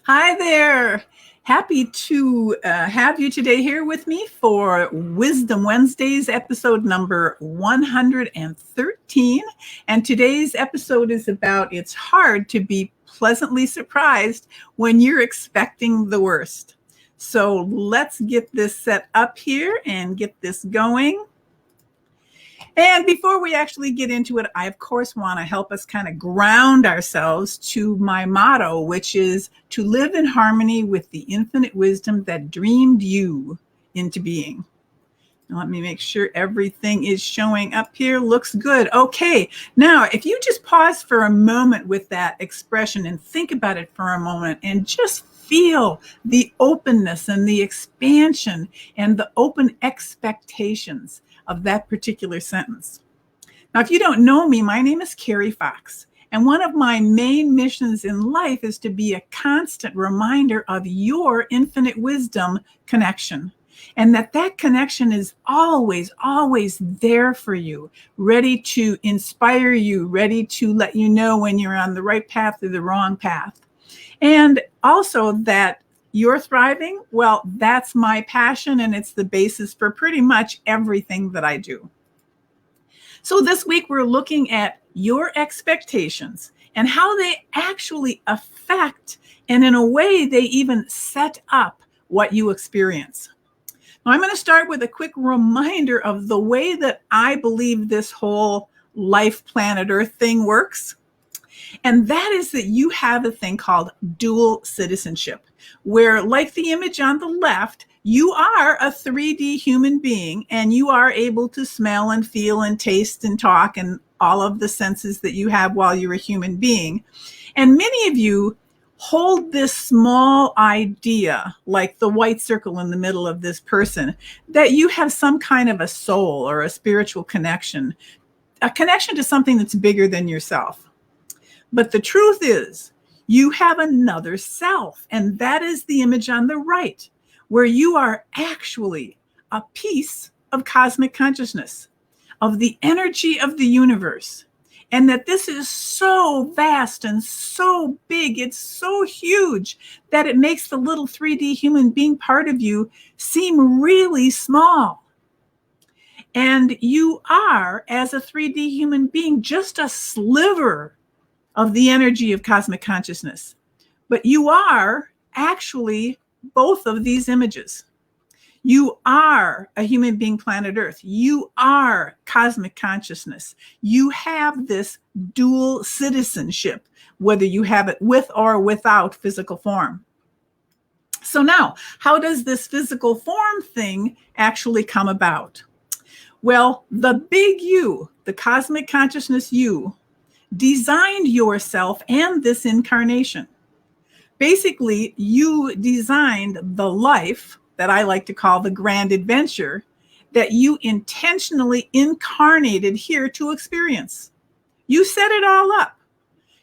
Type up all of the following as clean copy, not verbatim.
Hi there. Happy to have you today here with me for Wisdom Wednesdays, episode number 113. And today's episode is about it's hard to be pleasantly surprised when you're expecting the worst. So let's get this set up here and get this going. And before we actually get into it, I, of course, want to help us kind of ground ourselves to my motto, which is to live in harmony with the infinite wisdom that dreamed you into being. Now, let me make sure everything is showing up here. Looks good. Okay. Now, if you just pause for a moment with that expression and think about it for a moment and just feel the openness and the expansion and the open expectations of that particular sentence. Now, if you don't know me, my name is Carrie Fox, and one of my main missions in life is to be a constant reminder of your infinite wisdom connection, and that connection is always, always there for you, ready to inspire you, ready to let you know when you're on the right path or the wrong path. And also that you're thriving, well, that's my passion, and it's the basis for pretty much everything that I do. So this week, we're looking at your expectations and how they actually affect, and in a way, they even set up what you experience. Now, I'm going to start with a quick reminder of the way that I believe this whole life, planet Earth thing works. And that is that you have a thing called dual citizenship, where, like the image on the left, you are a 3D human being and you are able to smell and feel and taste and talk and all of the senses that you have while you're a human being. And many of you hold this small idea, like the white circle in the middle of this person, that you have some kind of a soul or a spiritual connection, a connection to something that's bigger than yourself. But the truth is, you have another self, and that is the image on the right, where you are actually a piece of cosmic consciousness, of the energy of the universe, and that this is so vast and so big, it's so huge, that it makes the little 3D human being part of you seem really small. And you are, as a 3D human being, just a sliver of the energy of cosmic consciousness. But you are actually both of these images. You are a human being, planet Earth. You are cosmic consciousness. You have this dual citizenship, whether you have it with or without physical form. So now, how does this physical form thing actually come about? Well, the big you, the cosmic consciousness you, designed yourself and this incarnation. Basically, you designed the life that I like to call the grand adventure that you intentionally incarnated here to experience. You set it all up.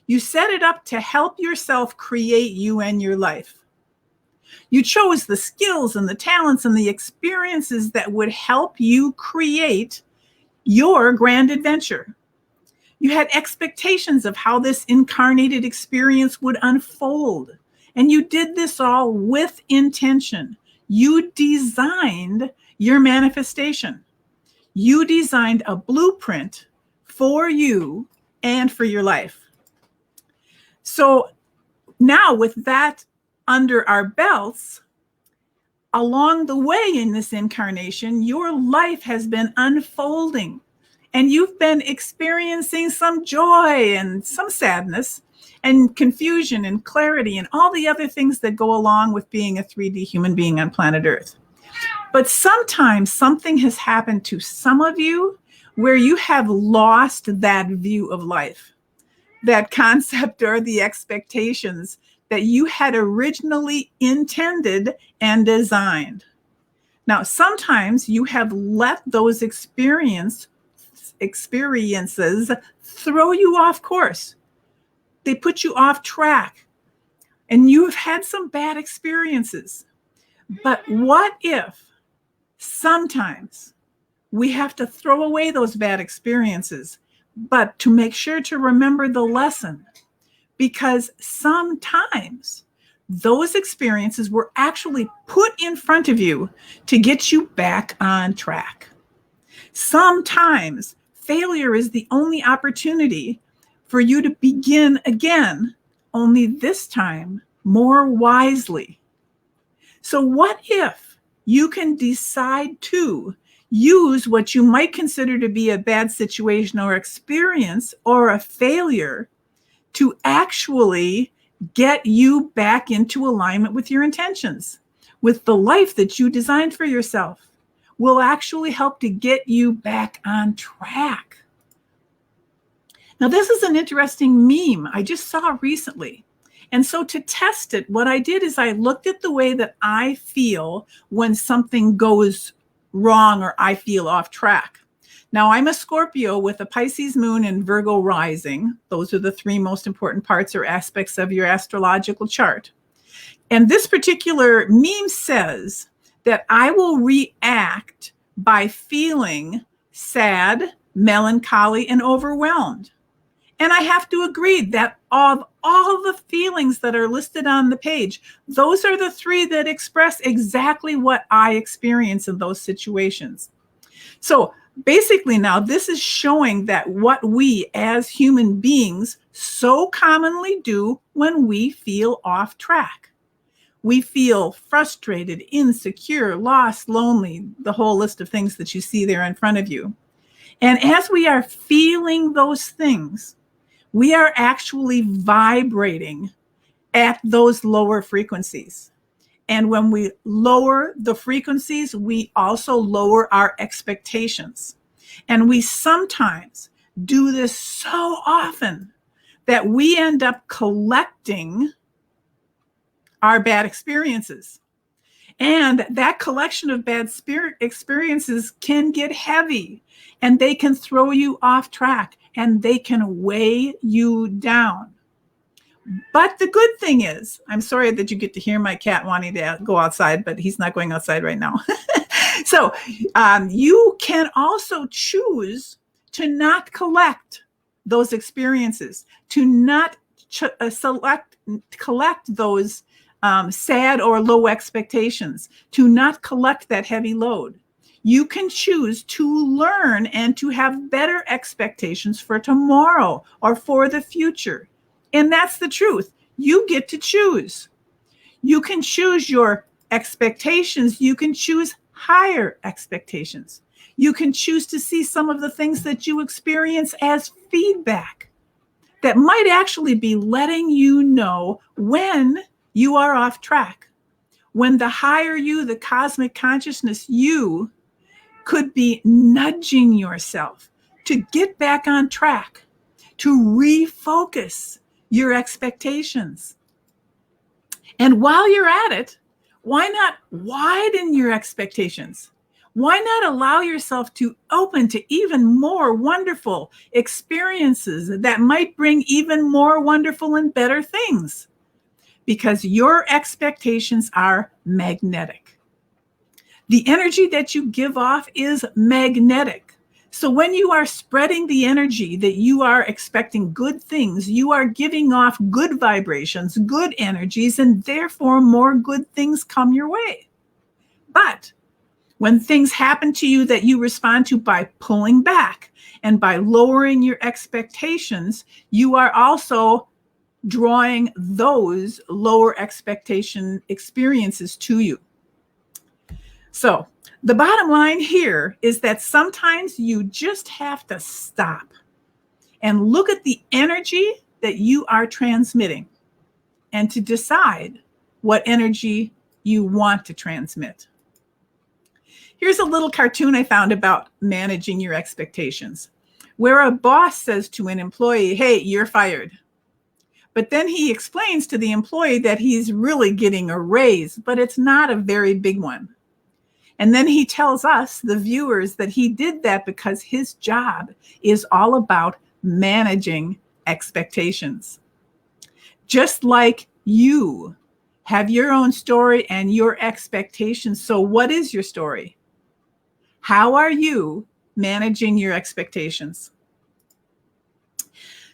You set it up to help yourself create you and your life. You chose the skills and the talents and the experiences that would help you create your grand adventure. You had expectations of how this incarnated experience would unfold. And you did this all with intention. You designed your manifestation. You designed a blueprint for you and for your life. So now, with that under our belts, along the way in this incarnation, your life has been unfolding. And you've been experiencing some joy and some sadness and confusion and clarity and all the other things that go along with being a 3D human being on planet Earth. But sometimes something has happened to some of you where you have lost that view of life, that concept or the expectations that you had originally intended and designed. Now, sometimes you have let those experiences throw you off course. They put you off track, and you've had some bad experiences. But what if sometimes we have to throw away those bad experiences, but to make sure to remember the lesson? Because sometimes those experiences were actually put in front of you to get you back on track. Sometimes failure is the only opportunity for you to begin again, only this time more wisely. So what if you can decide to use what you might consider to be a bad situation or experience or a failure to actually get you back into alignment with your intentions, with the life that you designed for yourself, will actually help to get you back on track. Now, this is an interesting meme I just saw recently. And so to test it, what I did is I looked at the way that I feel when something goes wrong or I feel off track. Now, I'm a Scorpio with a Pisces moon and Virgo rising. Those are the three most important parts or aspects of your astrological chart. And this particular meme says that I will react by feeling sad, melancholy, and overwhelmed. And I have to agree that of all the feelings that are listed on the page, those are the three that express exactly what I experience in those situations. So basically now this is showing that what we as human beings so commonly do when we feel off track. We feel frustrated, insecure, lost, lonely, the whole list of things that you see there in front of you. And as we are feeling those things, we are actually vibrating at those lower frequencies. And when we lower the frequencies, we also lower our expectations. And we sometimes do this so often that we end up collecting our bad experiences. And that collection of bad experiences can get heavy, and they can throw you off track, and they can weigh you down. But the good thing is, I'm sorry that you get to hear my cat wanting to go outside, but he's not going outside right now. So you can also choose to not collect those experiences, to not collect those sad or low expectations, to not collect that heavy load. You can choose to learn and to have better expectations for tomorrow or for the future. And that's the truth. You get to choose. You can choose your expectations. You can choose higher expectations. You can choose to see some of the things that you experience as feedback that might actually be letting you know when you are off track, when the higher you, the cosmic consciousness you, could be nudging yourself to get back on track, to refocus your expectations. And while you're at it, why not widen your expectations? Why not allow yourself to open to even more wonderful experiences that might bring even more wonderful and better things? Because your expectations are magnetic. The energy that you give off is magnetic. So when you are spreading the energy that you are expecting good things, you are giving off good vibrations, good energies, and therefore more good things come your way. But when things happen to you that you respond to by pulling back and by lowering your expectations, you are also drawing those lower expectation experiences to you. So the bottom line here is that sometimes you just have to stop and look at the energy that you are transmitting and to decide what energy you want to transmit. Here's a little cartoon I found about managing your expectations, where a boss says to an employee, "Hey, you're fired." But then he explains to the employee that he's really getting a raise, but it's not a very big one. And then he tells us, the viewers, that he did that because his job is all about managing expectations. Just like you have your own story and your expectations. So what is your story? How are you managing your expectations?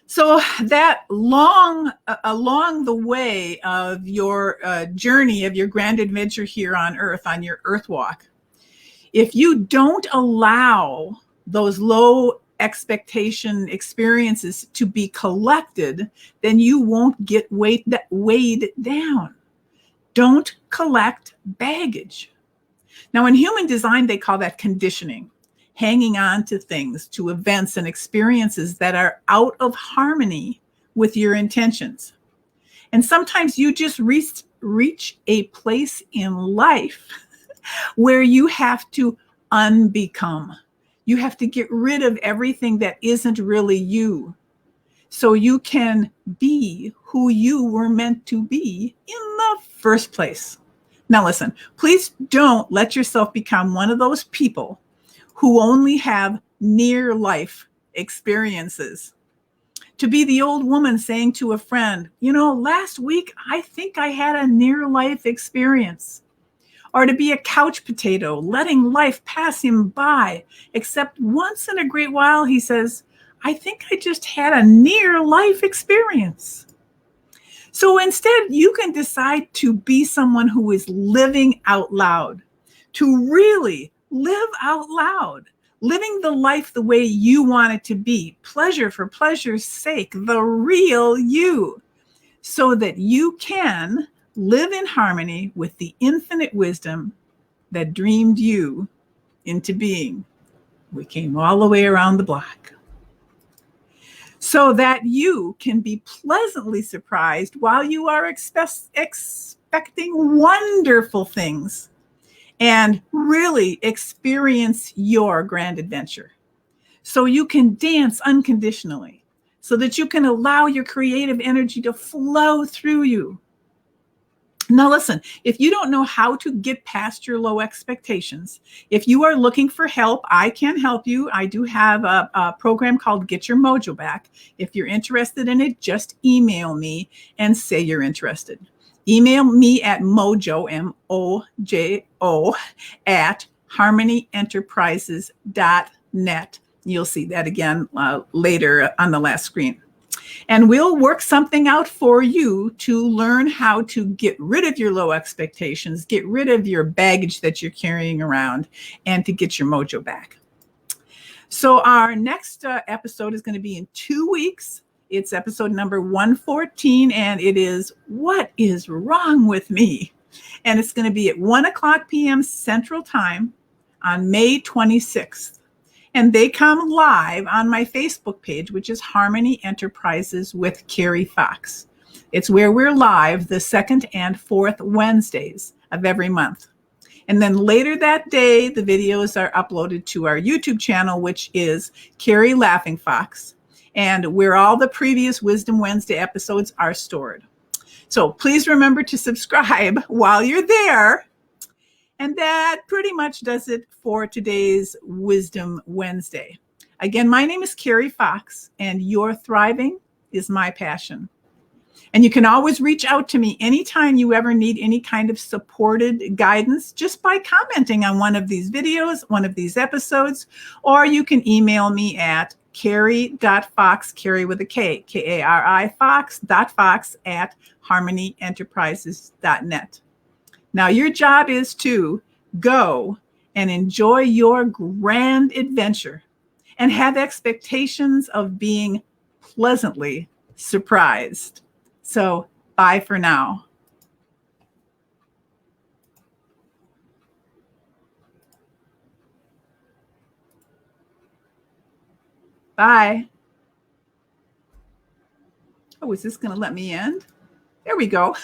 So that along the way of your journey of your grand adventure here on Earth, on your Earth walk, if you don't allow those low expectation experiences to be collected, then you won't get weighed down. Don't collect baggage. Now, in human design, they call that conditioning, hanging on to things, to events and experiences that are out of harmony with your intentions. And sometimes you just reach a place in life where you have to unbecome. You have to get rid of everything that isn't really you, so you can be who you were meant to be in the first place. Now, listen, please don't let yourself become one of those people who only have near life experiences. To be the old woman saying to a friend, last week I think I had a near life experience. Or to be a couch potato, letting life pass him by, except once in a great while he says, I think I just had a near life experience. So instead, you can decide to be someone who is living out loud, to really live out loud, living the life the way you want it to be, pleasure for pleasure's sake, the real you, so that you can live in harmony with the infinite wisdom that dreamed you into being. We came all the way around the block. So that you can be pleasantly surprised while you are expecting wonderful things and really experience your grand adventure. So you can dance unconditionally, so that you can allow your creative energy to flow through you. Now, listen, if you don't know how to get past your low expectations, if you are looking for help, I can help you. I do have a program called Get Your Mojo Back. If you're interested in it, just email me and say you're interested. Email me at mojo, M-O-J-O, at harmonyenterprises.net. You'll see that again later on the last screen. And we'll work something out for you to learn how to get rid of your low expectations, get rid of your baggage that you're carrying around, and to get your mojo back. So our next episode is going to be in 2 weeks. It's episode number 114, and it is What is Wrong with Me? And it's going to be at 1:00 p.m. Central Time on May 26th. And they come live on my Facebook page, which is Harmony Enterprises with Carrie Fox. It's where we're live the second and fourth Wednesdays of every month. And then later that day, the videos are uploaded to our YouTube channel, which is Carrie Laughing Fox, and where all the previous Wisdom Wednesday episodes are stored. So please remember to subscribe while you're there. And that pretty much does it for today's Wisdom Wednesday. Again, my name is Carrie Fox, and your thriving is my passion. And you can always reach out to me anytime you ever need any kind of supported guidance, just by commenting on one of these videos, one of these episodes, or you can email me at carrie.fox, Carrie with a K, K-A-R-I, fox.fox at harmonyenterprises.net. Now, your job is to go and enjoy your grand adventure and have expectations of being pleasantly surprised. So, bye for now. Bye. Oh, is this going to let me end? There we go.